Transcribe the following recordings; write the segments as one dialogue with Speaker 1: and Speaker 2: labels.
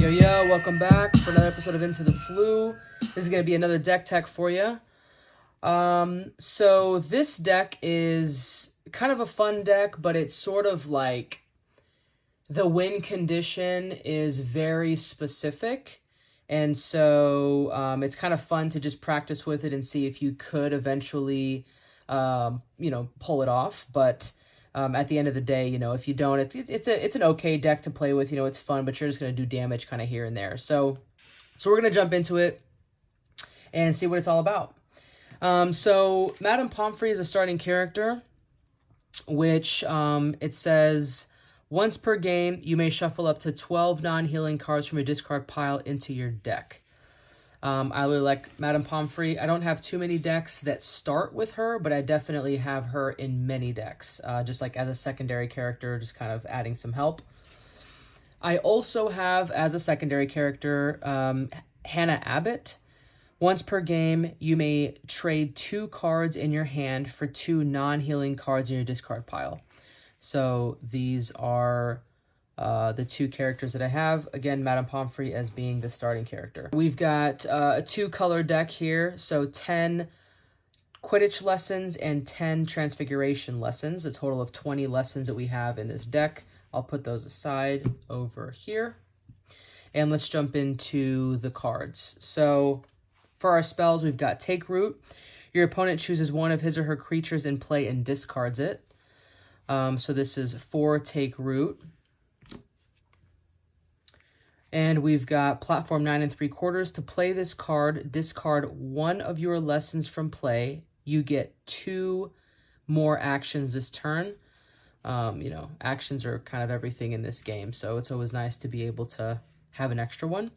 Speaker 1: Yo, yo, welcome back for another episode of Into the Flu. This is going to be another deck tech for you. So this deck is kind of a fun deck, but it's sort of like the win condition is very specific. And so it's kind of fun to just practice with it and see if you could eventually, pull it off. But at the end of the day, if you don't, it's an okay deck to play with. It's fun, but you're just going to do damage kind of here and there. So we're going to jump into it and see what it's all about. So Madam Pomfrey is a starting character, which it says once per game, you may shuffle up to 12 non-healing cards from your discard pile into your deck. I really like Madam Pomfrey. I don't have too many decks that start with her, but I definitely have her in many decks, just like as a secondary character, just kind of adding some help. I also have, as a secondary character, Hannah Abbott. Once per game, you may trade 2 cards in your hand for 2 non-healing cards in your discard pile. So these are the 2 characters that I have. Again, Madam Pomfrey as being the starting character. We've got a 2-color deck here, so 10 Quidditch lessons and 10 Transfiguration lessons, a total of 20 lessons that we have in this deck. I'll put those aside over here. And let's jump into the cards. So for our spells, we've got Take Root. Your opponent chooses one of his or her creatures in play and discards it. So this is 4 Take Root. And we've got Platform 9 3/4. To play this card, discard one of your lessons from play. You get 2 more actions this turn. Actions are kind of everything in this game, so it's always nice to be able to have an extra one.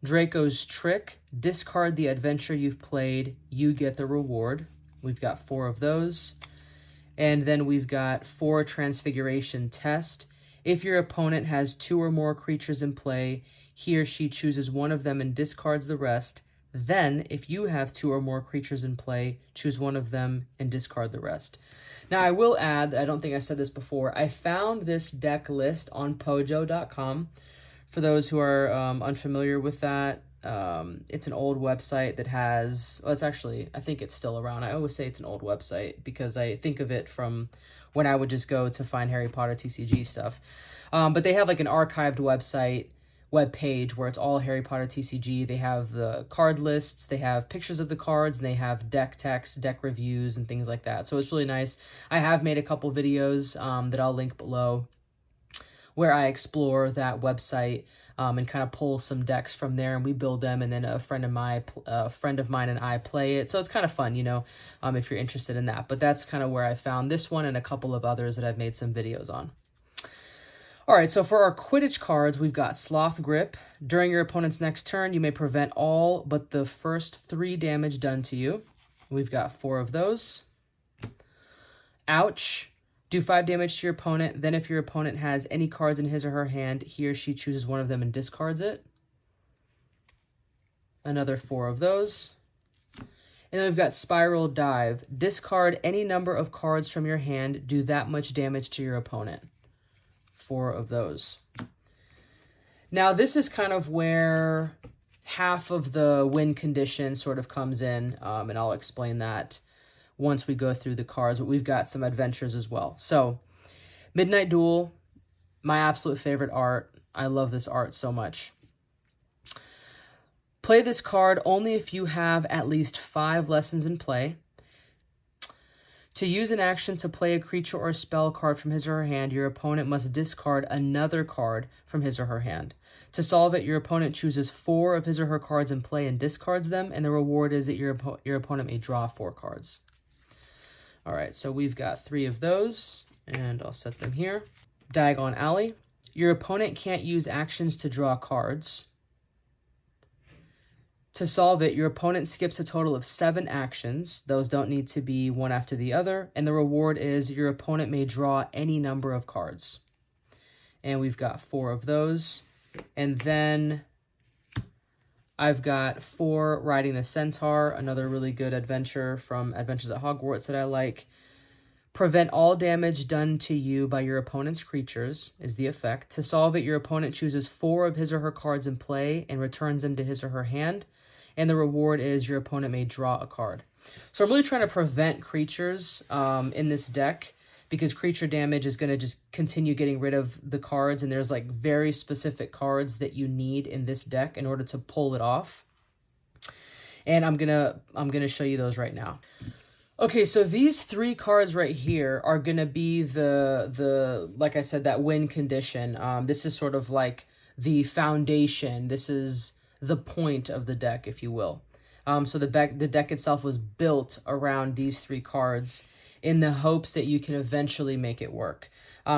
Speaker 1: Draco's Trick. Discard the adventure you've played. You get the reward. We've got 4 of those. And then we've got 4 Transfiguration Test. If your opponent has 2 or more creatures in play, he or she chooses one of them and discards the rest. Then, if you have 2 or more creatures in play, choose one of them and discard the rest. Now, I will add that I don't think I said this before. I found this deck list on pojo.com. For those who are unfamiliar with that, it's an old website that has... Well, I think it's still around. I always say it's an old website because I think of it from when I would just go to find Harry Potter TCG stuff. But they have like an archived web page where it's all Harry Potter TCG. They have the card lists, they have pictures of the cards, and they have deck text, deck reviews, and things like that. So it's really nice. I have made a couple videos that I'll link below where I explore that website and kind of pull some decks from there, and we build them, and then a friend of mine and I play it. So it's kind of fun, if you're interested in that. But that's kind of where I found this one and a couple of others that I've made some videos on. All right, so for our Quidditch cards, we've got Sloth Grip. During your opponent's next turn, you may prevent all but the first 3 damage done to you. We've got 4 of those. Ouch. Do 5 damage to your opponent. Then if your opponent has any cards in his or her hand, he or she chooses one of them and discards it. Another 4 of those. And then we've got Spiral Dive. Discard any number of cards from your hand. Do that much damage to your opponent. 4 of those. Now this is kind of where half of the win condition sort of comes in, and I'll explain that once we go through the cards, but we've got some adventures as well. So, Midnight Duel, my absolute favorite art. I love this art so much. Play this card only if you have at least 5 lessons in play. To use an action to play a creature or spell card from his or her hand, your opponent must discard another card from his or her hand. To solve it, your opponent chooses 4 of his or her cards in play and discards them, and the reward is that your opponent may draw 4 cards. All right, so we've got 3 of those, and I'll set them here. Diagon Alley. Your opponent can't use actions to draw cards. To solve it, your opponent skips a total of 7 actions. Those don't need to be one after the other, and the reward is your opponent may draw any number of cards. And we've got 4 of those. And then I've got 4 Riding the Centaur, another really good adventure from Adventures at Hogwarts that I like. Prevent all damage done to you by your opponent's creatures is the effect. To solve it, your opponent chooses 4 of his or her cards in play and returns them to his or her hand. And the reward is your opponent may draw a card. So I'm really trying to prevent creatures in this deck, because creature damage is going to just continue getting rid of the cards. And there's like very specific cards that you need in this deck in order to pull it off. And I'm gonna show you those right now. Okay, so these 3 cards right here are going to be the like I said, that win condition. This is sort of like the foundation. This is the point of the deck, if you will. So the deck itself was built around these 3 cards in the hopes that you can eventually make it work.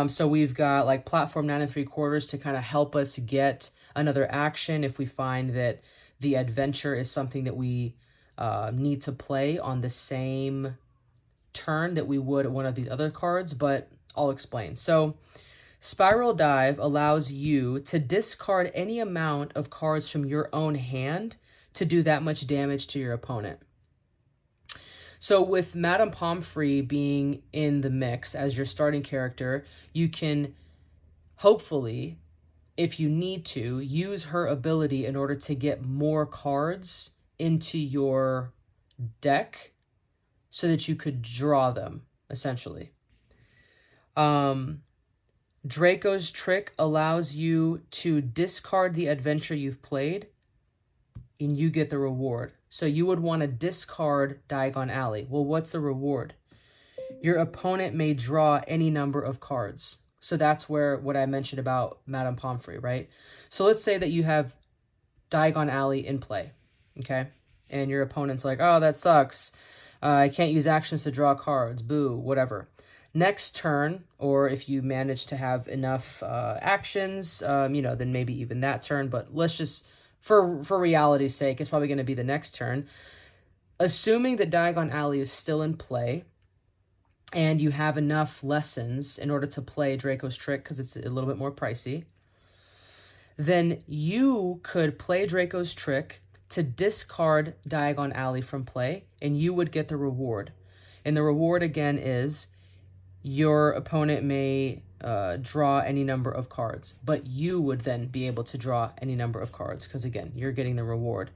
Speaker 1: So we've got like platform 9 3/4 to kind of help us get another action if we find that the adventure is something that we need to play on the same turn that we would one of these other cards, but I'll explain. So Spiral Dive allows you to discard any amount of cards from your own hand to do that much damage to your opponent. So with Madam Pomfrey being in the mix as your starting character, you can hopefully, if you need to, use her ability in order to get more cards into your deck so that you could draw them, essentially. Draco's Trick allows you to discard the adventure you've played and you get the reward. So you would want to discard Diagon Alley. Well, what's the reward? Your opponent may draw any number of cards. So that's where what I mentioned about Madam Pomfrey, right? So let's say that you have Diagon Alley in play, okay? And your opponent's like, oh, that sucks. I can't use actions to draw cards. Boo, whatever. Next turn, or if you manage to have enough actions, then maybe even that turn. But let's just, for reality's sake, it's probably going to be the next turn. Assuming that Diagon Alley is still in play, and you have enough lessons in order to play Draco's Trick, because it's a little bit more pricey, then you could play Draco's Trick to discard Diagon Alley from play, and you would get the reward. And the reward, again, is your opponent may draw any number of cards, but you would then be able to draw any number of cards, because, again, you're getting the reward.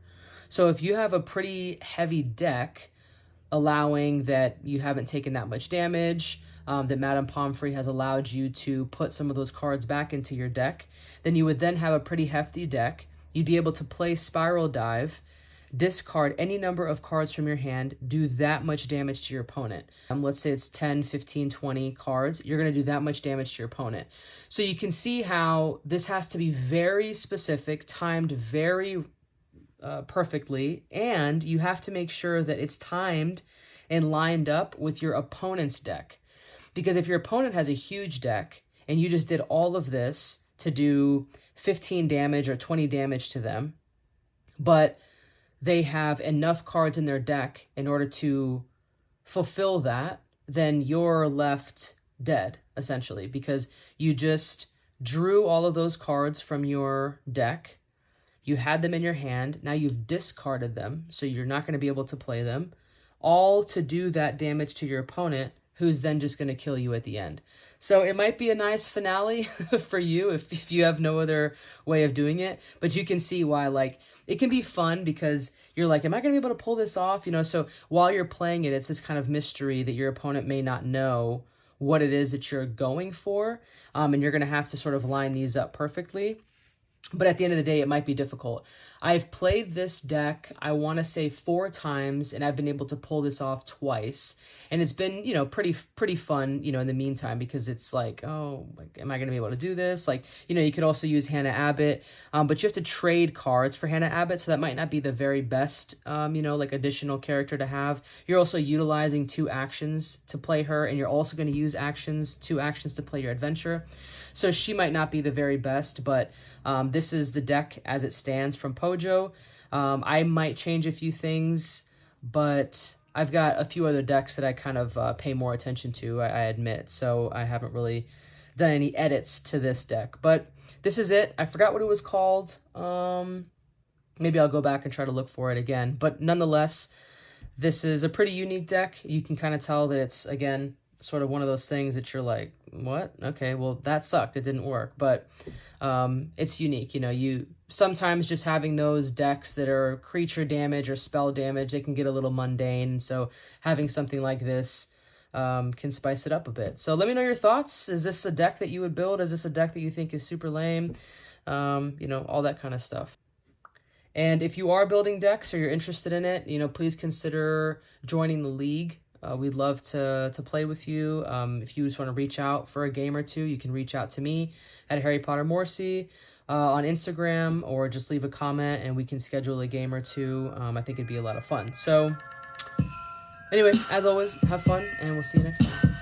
Speaker 1: So if you have a pretty heavy deck, allowing that you haven't taken that much damage, that Madam Pomfrey has allowed you to put some of those cards back into your deck, then you would then have a pretty hefty deck. You'd be able to play Spiral Dive, discard any number of cards from your hand, do that much damage to your opponent. Let's say it's 10, 15, 20 cards. You're going to do that much damage to your opponent. So you can see how this has to be very specific, timed very perfectly, and you have to make sure that it's timed and lined up with your opponent's deck. Because if your opponent has a huge deck and you just did all of this to do 15 damage or 20 damage to them, but they have enough cards in their deck in order to fulfill that, then you're left dead, essentially, because you just drew all of those cards from your deck. You had them in your hand. Now you've discarded them, so you're not going to be able to play them, all to do that damage to your opponent, who's then just going to kill you at the end. So it might be a nice finale for you if you have no other way of doing it. But you can see why, like, it can be fun because you're like, am I going to be able to pull this off? So while you're playing it, it's this kind of mystery that your opponent may not know what it is that you're going for. And you're going to have to sort of line these up perfectly. But at the end of the day, it might be difficult. I've played this deck, I want to say 4 times, and I've been able to pull this off twice. And it's been, pretty fun, in the meantime, because it's like, oh, am I going to be able to do this? Like, you could also use Hannah Abbott, but you have to trade cards for Hannah Abbott, so that might not be the very best, additional character to have. You're also utilizing 2 actions to play her, and you're also going to use 2 actions to play your adventure. So she might not be the very best, but this is the deck as it stands from Pojo. I might change a few things, but I've got a few other decks that I kind of pay more attention to, I admit. So I haven't really done any edits to this deck. But this is it. I forgot what it was called. Maybe I'll go back and try to look for it again. But nonetheless, this is a pretty unique deck. You can kind of tell that it's, again, sort of one of those things that you're like, what? Okay, well, that sucked. It didn't work. But it's unique. You know, you sometimes just having those decks that are creature damage or spell damage, they can get a little mundane. So having something like this can spice it up a bit. So let me know your thoughts. Is this a deck that you would build? Is this a deck that you think is super lame? You know, all that kind of stuff. And if you are building decks or you're interested in it, you know, please consider joining the league. We'd love to play with you. If you just want to reach out for a game or two, you can reach out to me at Harry Potter Morsi on Instagram, or just leave a comment and we can schedule a game or two. I think it'd be a lot of fun. So anyway, as always, have fun and we'll see you next time.